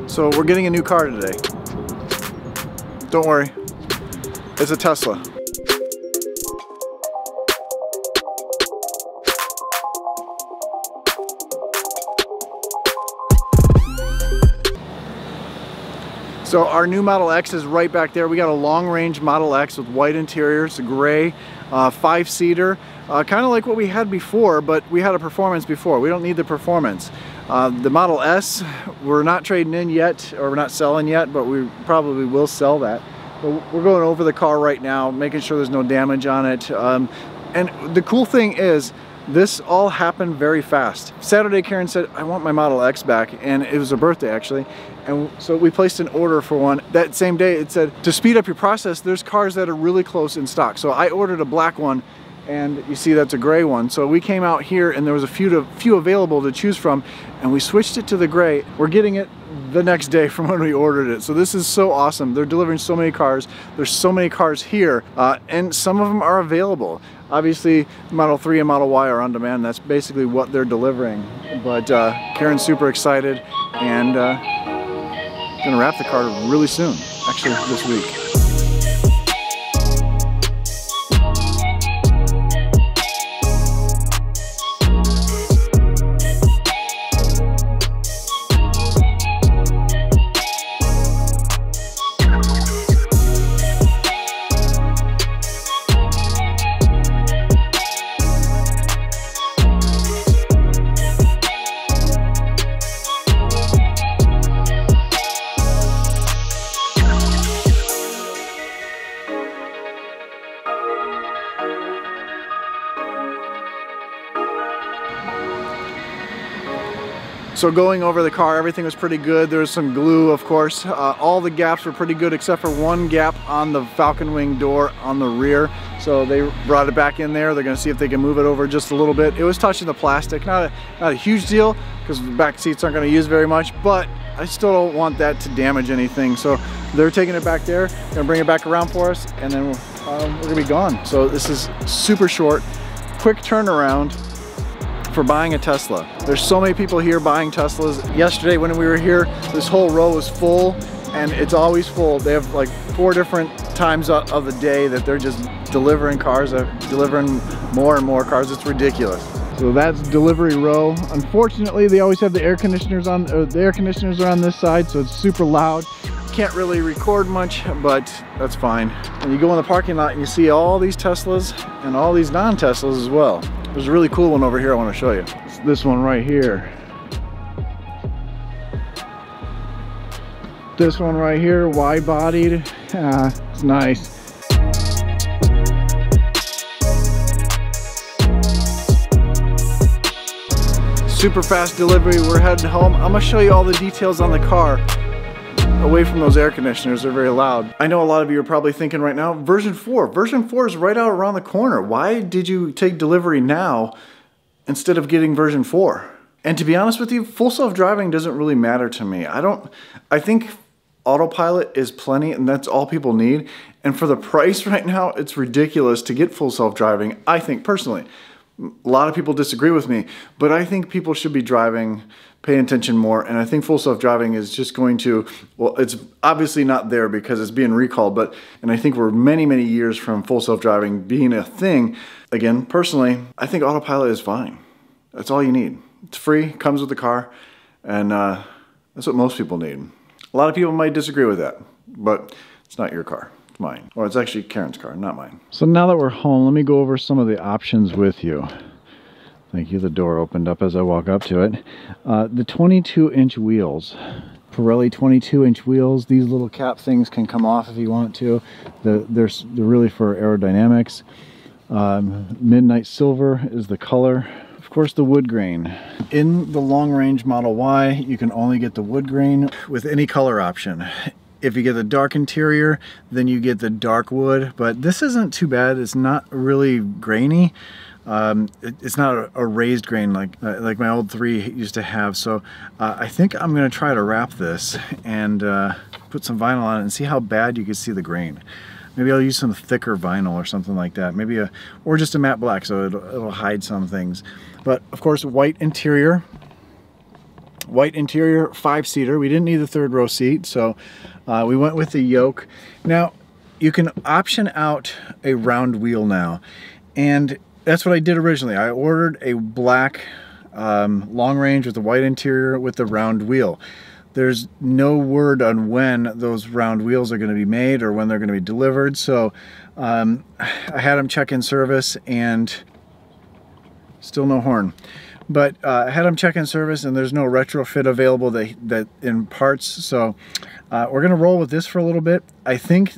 So we're getting a new car today. Don't worry, it's a Tesla. So our new Model X is right back there. We got a long-range Model X with white interiors, gray, 5-seater, kind of like what we had before, but we had a Performance before. We don't need the Performance. The Model S, we're not trading in yet, or we're not selling yet, but we probably will sell that. But we're going over the car right now, making sure there's no damage on it. And the cool thing is, this all happened very fast. Saturday, Karen said, I want my Model X back, and it was her birthday actually. And so we placed an order for one. That same day it said, to speed up your process, there's cars that are really close in stock. So I ordered a black one, and you see that's a gray one. So we came out here and there was a few available to choose from, and we switched it to the gray. We're getting it the next day from when we ordered it. So this is so awesome. They're delivering so many cars. There's so many cars here, and some of them are available. Obviously, Model 3 and Model Y are on demand. That's basically what they're delivering. But Karen's super excited, and gonna wrap the car really soon, actually this week. So going over the car, everything was pretty good. There was some glue, of course. All the gaps were pretty good except for one gap on the Falcon Wing door on the rear. So they brought it back in there. They're gonna see if they can move it over just a little bit. It was touching the plastic, not a huge deal because the back seats aren't gonna use very much, but I still don't want that to damage anything. So they're taking it back there, gonna bring it back around for us, and then we're gonna be gone. So this is super short, quick turnaround for buying a Tesla. There's so many people here buying Teslas. Yesterday when we were here, this whole row was full, and it's always full. They have like 4 different times of the day that they're just delivering cars, delivering more and more cars. It's ridiculous. So that's delivery row. Unfortunately, they always have the air conditioners on. The air conditioners are on this side, so it's super loud. Can't really record much, but that's fine. And you go in the parking lot and you see all these Teslas and all these non-Teslas as well. There's a really cool one over here I want to show you. It's this one right here. This one right here, wide-bodied. It's nice. Super fast delivery. We're heading home. I'm gonna show you all the details on the car. Away from those air conditioners, they're very loud. I know a lot of you are probably thinking right now, version 4. Version 4 is right out around the corner. Why did you take delivery now instead of getting version 4? And to be honest with you, full self-driving doesn't really matter to me. I think autopilot is plenty, and that's all people need. And for the price right now, it's ridiculous to get full self-driving, I think personally. A lot of people disagree with me, but I think people should be driving, paying attention more, and I think full self-driving is just going to, well, it's obviously not there because it's being recalled, and I think we're many, many years from full self-driving being a thing. Again, personally, I think autopilot is fine. That's all you need. It's free, comes with the car, and that's what most people need. A lot of people might disagree with that, but it's not your car. Mine. Or it's actually Karen's car, not mine. So now that we're home, let me go over some of the options with you. Thank you. The door opened up as I walk up to it. The 22-inch wheels. Pirelli 22-inch wheels. These little cap things can come off if you want to. They're really for aerodynamics. Midnight silver is the color. Of course, the wood grain. In the long-range Model Y, you can only get the wood grain with any color option. If you get the dark interior, then you get the dark wood, but this isn't too bad. It's not really grainy. It's not a raised grain like my old 3 used to have. So I think I'm gonna try to wrap this and put some vinyl on it and see how bad you can see the grain. Maybe I'll use some thicker vinyl or something like that. Maybe or just a matte black, so it'll hide some things. But of course, white interior. White interior, 5-seater. We didn't need the 3rd row seat, so we went with the yoke. Now, you can option out a round wheel now, and that's what I did originally. I ordered a black long range with a white interior with the round wheel. There's no word on when those round wheels are going to be made or when they're going to be delivered, so I had them check in service and still no horn. But I had them check in service and there's no retrofit available that in parts, so we're gonna roll with this for a little bit. I think,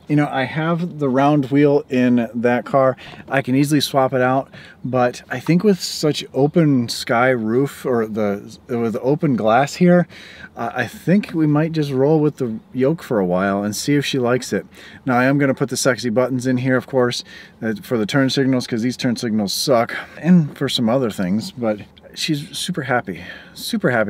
you know, I have the round wheel in that car. I can easily swap it out, but I think with such open sky roof or with the open glass here, I think we might just roll with the yoke for a while and see if she likes it. Now I am gonna put the sexy buttons in here, of course, for the turn signals, because these turn signals suck, and for some other things, but she's super happy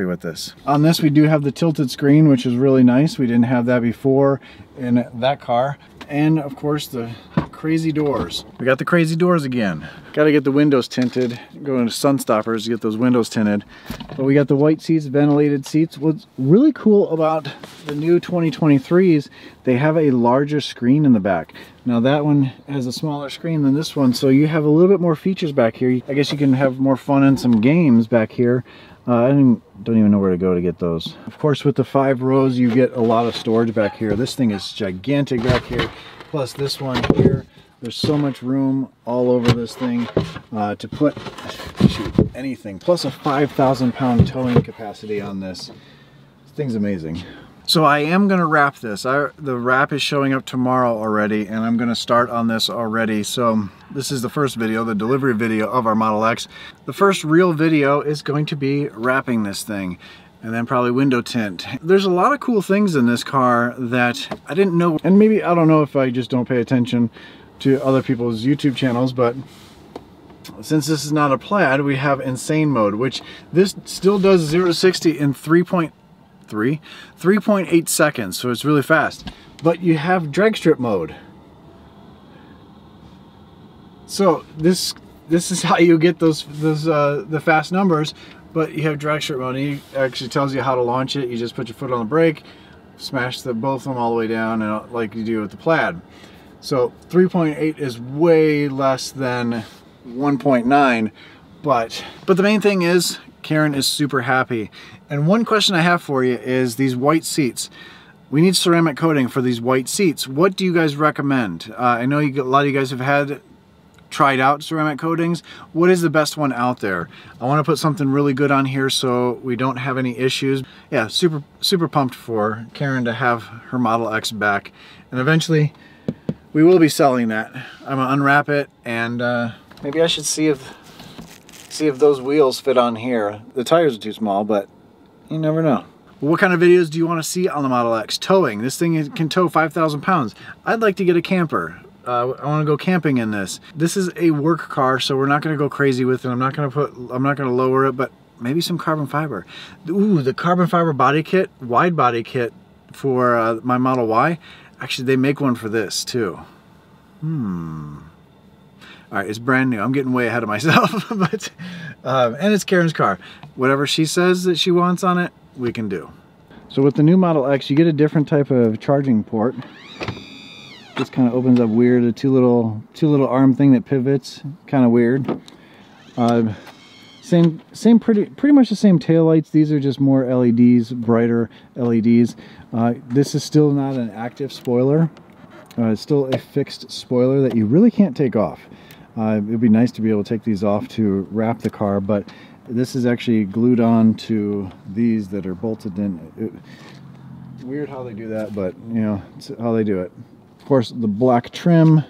with this. On this we do have the tilted screen, which is really nice. We didn't have that before in that car. And of course the crazy doors. We got the crazy doors again. Got to get the windows tinted. Go into Sun Stoppers to get those windows tinted. But we got the white seats, ventilated seats. What's really cool about the new 2023s, they have a larger screen in the back. Now that one has a smaller screen than this one, so you have a little bit more features back here. I guess you can have more fun in some games back here. I don't even know where to go to get those. Of course, with the 5 rows, you get a lot of storage back here. This thing is gigantic back here. Plus this one here, there's so much room all over this thing to put, shoot, anything. Plus a 5,000-pound towing capacity on this. This thing's amazing. So I am gonna wrap this. The wrap is showing up tomorrow already, and I'm gonna start on this already. So this is the first video, the delivery video of our Model X. The first real video is going to be wrapping this thing, and then probably window tint. There's a lot of cool things in this car that I didn't know, and maybe, I don't know if I just don't pay attention to other people's YouTube channels, but since this is not a Plaid, we have insane mode, which this still does 0 to 60 in 3.8 seconds, so it's really fast. But you have drag strip mode. So this is how you get those the fast numbers, but you have drag strip mode. And he actually tells you how to launch it. You just put your foot on the brake, smash both of them all the way down, and like you do with the Plaid. So 3.8 is way less than 1.9, but the main thing is Karen is super happy. And one question I have for you is these white seats. We need ceramic coating for these white seats. What do you guys recommend? I know a lot of you guys have tried out ceramic coatings. What is the best one out there? I want to put something really good on here so we don't have any issues. Yeah, super pumped for Karen to have her Model X back. And eventually we will be selling that. I'm gonna unwrap it, and maybe I should see if those wheels fit on here. The tires are too small, but you never know. What kind of videos do you want to see on the Model X? Towing. This thing can tow 5,000 pounds. I'd like to get a camper. I want to go camping in this. This is a work car, so we're not going to go crazy with it. I'm not going to lower it, but maybe some carbon fiber. Ooh, the carbon fiber body kit, wide body kit for my Model Y. Actually, they make one for this too. All right, it's brand new. I'm getting way ahead of myself, but and it's Karen's car. Whatever she says that she wants on it, we can do. So with the new Model X, you get a different type of charging port. This kind of opens up weird. A two little arm thing that pivots, kind of weird. Pretty much the same taillights. These are just more LEDs, brighter LEDs. This is still not an active spoiler. It's still a fixed spoiler that you really can't take off. It'd be nice to be able to take these off to wrap the car, but this is actually glued on to these that are bolted in. Weird how they do that, but you know, it's how they do it. Of course, the black trim.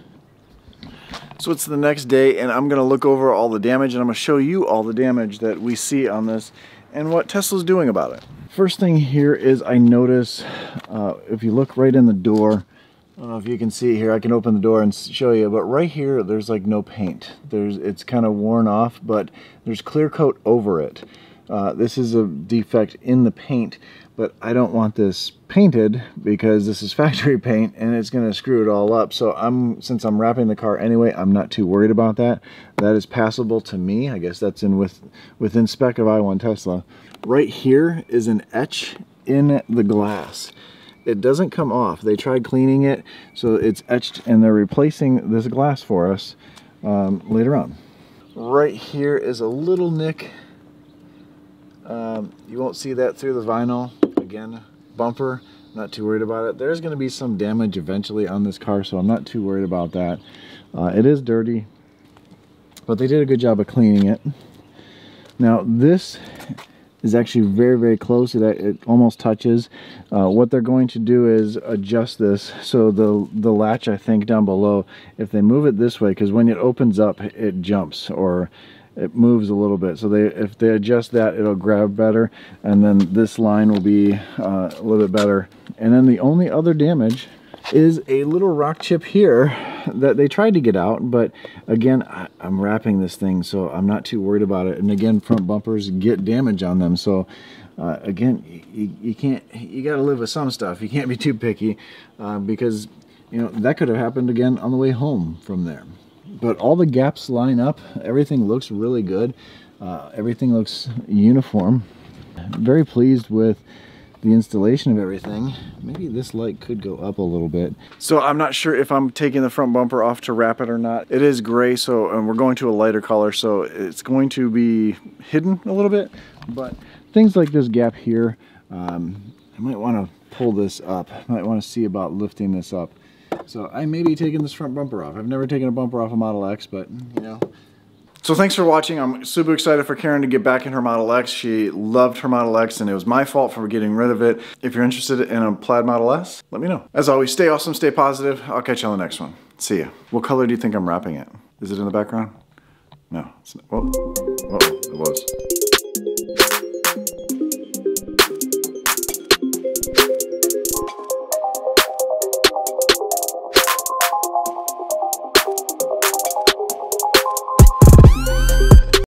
So it's the next day, and I'm gonna look over all the damage, and I'm gonna show you all the damage that we see on this and what Tesla's doing about it. First thing here is I notice, if you look right in the door, I don't know if you can see here, I can open the door and show you, but right here there's like no paint. It's kind of worn off, but there's clear coat over it. This is a defect in the paint, but I don't want this painted because this is factory paint and it's gonna screw it all up. So since I'm wrapping the car anyway, I'm not too worried about that. That is passable to me. I guess that's within spec of I1 Tesla. Right here is an etch in the glass. It doesn't come off. They tried cleaning it, so it's etched, and they're replacing this glass for us later on. Right here is a little nick. You won't see that through the vinyl. Again, bumper, not too worried about it. There's going to be some damage eventually on this car, so I'm not too worried about that. It is dirty, but they did a good job of cleaning it. Now this is actually very, very close. It almost touches. What they're going to do is adjust this. So the latch, I think, down below, if they move it this way, because when it opens up, it jumps or it moves a little bit. So if they adjust that, it'll grab better. And then this line will be a little bit better. And then the only other damage is a little rock chip here that they tried to get out, but again, I'm wrapping this thing, so I'm not too worried about it. And again, front bumpers get damage on them, so again, you got to live with some stuff. You can't be too picky because you know that could have happened again on the way home from there. But all the gaps line up. Everything looks really good. Everything looks uniform. Very pleased with the installation of everything. Maybe this light could go up a little bit. So I'm not sure if I'm taking the front bumper off to wrap it or not. It is gray, so and we're going to a lighter color, so it's going to be hidden a little bit. But things like this gap here, I might want to pull this up. I might want to see about lifting this up. So I may be taking this front bumper off. I've never taken a bumper off a Model X, but you know. So thanks for watching. I'm super excited for Karen to get back in her Model X. She loved her Model X and it was my fault for getting rid of it. If you're interested in a Plaid Model S, let me know. As always, stay awesome, stay positive. I'll catch you on the next one. See ya. What color do you think I'm wrapping it? Is it in the background? No. It's not. Whoa. Whoa, it was.